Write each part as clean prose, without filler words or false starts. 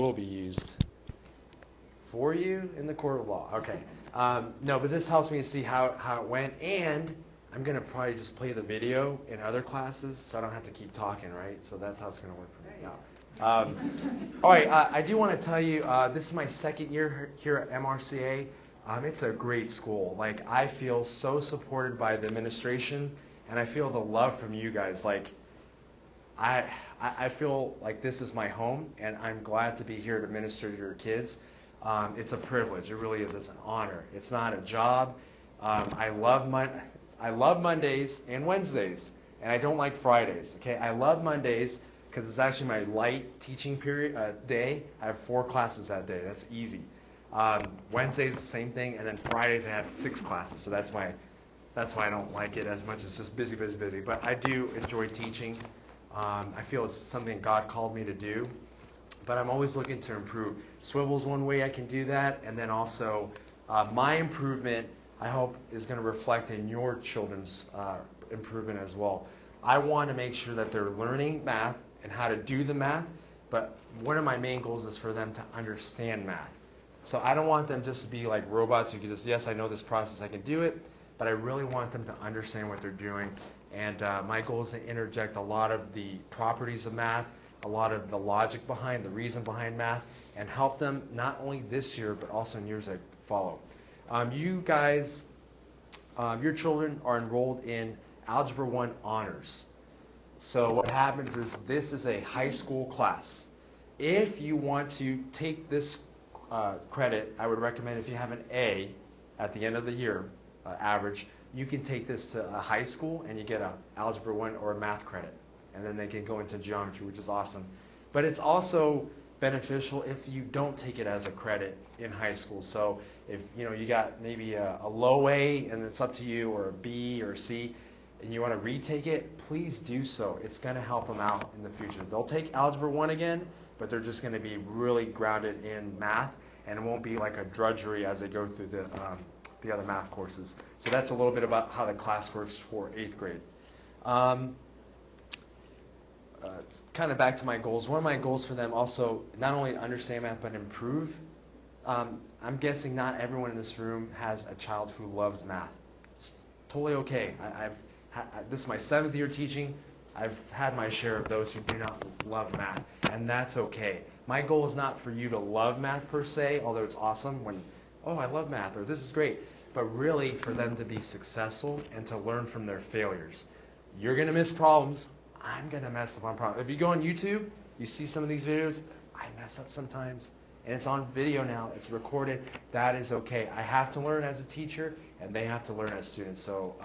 will be used for you in the court of law. Okay. No, but this helps me to see how it went, and I'm going to probably just play the video in other classes so I don't have to keep talking, right? So that's how it's going to work for me. Yeah. All right, I do want to tell you, this is my second year here at MRCA. It's a great school. Like, I feel so supported by the administration, and I feel the love from you guys. Like, I feel like this is my home, and I'm glad to be here to minister to your kids. It's a privilege. It really is. It's an honor. It's not a job. I love Mondays and Wednesdays, and I don't like Fridays. Okay, I love Mondays because it's actually my light teaching day. I have 4 classes that day. That's easy. Wednesdays, the same thing, and then Fridays I have 6 classes. So that's why I don't like it as much. It's just busy. But I do enjoy teaching. I feel it's something God called me to do. But I'm always looking to improve. Swivl's one way I can do that, and then also my improvement, I hope, is going to reflect in your children's improvement as well. I want to make sure that they're learning math and how to do the math, but one of my main goals is for them to understand math. So I don't want them just to be like robots who can just, yes, I know this process, I can do it, but I really want them to understand what they're doing. And my goal is to interject a lot of the properties of math, a lot of the logic behind, the reason behind math, and help them not only this year, but also in years that follow. You guys, your children are enrolled in Algebra 1 Honors. So what happens is this is a high school class. If you want to take this credit, I would recommend if you have an A at the end of the year, average, you can take this to a high school and you get a Algebra 1 or a math credit. And then they can go into geometry, which is awesome. But it's also beneficial if you don't take it as a credit in high school. So if you got maybe a low A and it's up to you, or a B or a C, and you want to retake it, please do so. It's going to help them out in the future. They'll take Algebra 1 again, but they're just going to be really grounded in math, and it won't be like a drudgery as they go through the other math courses. So that's a little bit about how the class works for 8th grade. Kind of back to my goals. One of my goals for them also, not only to understand math, but improve. I'm guessing not everyone in this room has a child who loves math. It's totally okay. This is my 7th year teaching. I've had my share of those who do not love math, and that's okay. My goal is not for you to love math per se, although it's awesome when, oh, I love math, or this is great, but really for them to be successful and to learn from their failures. You're going to miss problems. I'm going to mess up on problems. If you go on YouTube, you see some of these videos, I mess up sometimes. And it's on video now. It's recorded. That is okay. I have to learn as a teacher, and they have to learn as students. So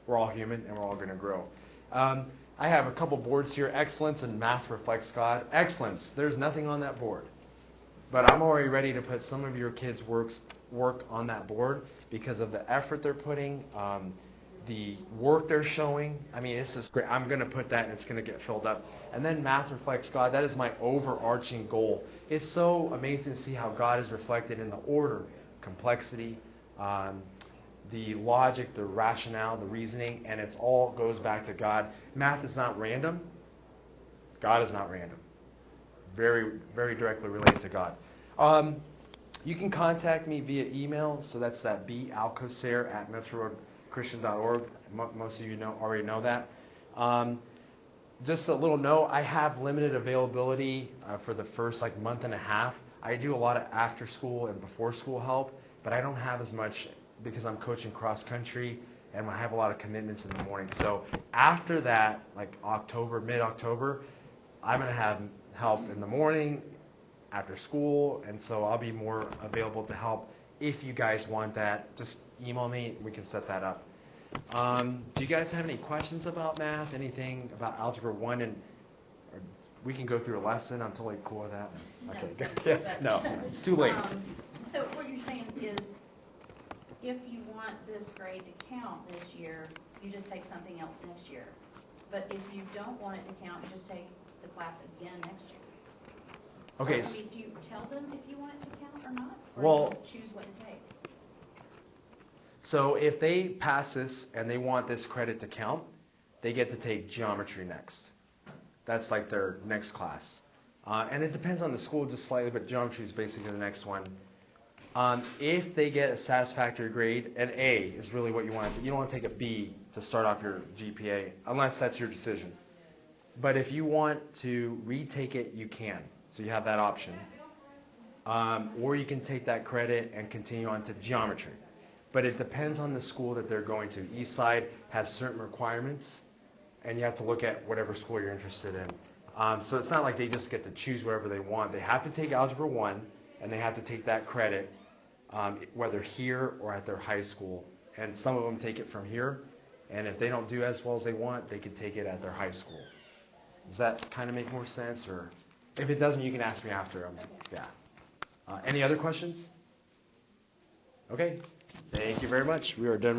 we're all human, and we're all going to grow. I have a couple boards here. Excellence and Math Reflects God. Excellence, there's nothing on that board. But I'm already ready to put some of your kids' work on that board because of the effort they're putting, the work they're showing. I mean, it's just great. I'm going to put that, and it's going to get filled up. And then Math Reflects God. That is my overarching goal. It's so amazing to see how God is reflected in the order, complexity, the logic, the rationale, the reasoning, and it all goes back to God. Math is not random. God is not random. Very, very directly related to God. You can contact me via email. So that's that balcocer@metrochristian.org. Most of you already know that. Just a little note, I have limited availability for the first month and a half. I do a lot of after school and before school help, but I don't have as much because I'm coaching cross country and I have a lot of commitments in the morning. So after that, October, mid-October, I'm going to have help in the morning, after school, and so I'll be more available to help. If you guys want that, just email me. We can set that up. Do you guys have any questions about math? Anything about Algebra 1? Or we can go through a lesson. I'm totally cool with that. Okay, good. Yeah, no, it's too late. So what you're saying is, if you want this grade to count this year, you just take something else next year. But if you don't want it to count, you just take the class again next year. Okay. I mean, do you tell them if you want it to count or not? Or Well, you just choose what to take? So if they pass this and they want this credit to count, they get to take geometry next. That's like their next class. And it depends on the school just slightly, but geometry is basically the next one. If they get a satisfactory grade, an A is really what you want to. You don't want to take a B to start off your GPA, unless that's your decision. But if you want to retake it, you can. So you have that option. Or you can take that credit and continue on to geometry. But it depends on the school that they're going to. Eastside has certain requirements, and you have to look at whatever school you're interested in. So it's not like they just get to choose whatever they want. They have to take Algebra 1, and they have to take that credit, whether here or at their high school. And some of them take it from here, and if they don't do as well as they want, they can take it at their high school. Does that kind of make more sense? Or if it doesn't, you can ask me after. Yeah. Any other questions? Okay. Thank you very much. We are done.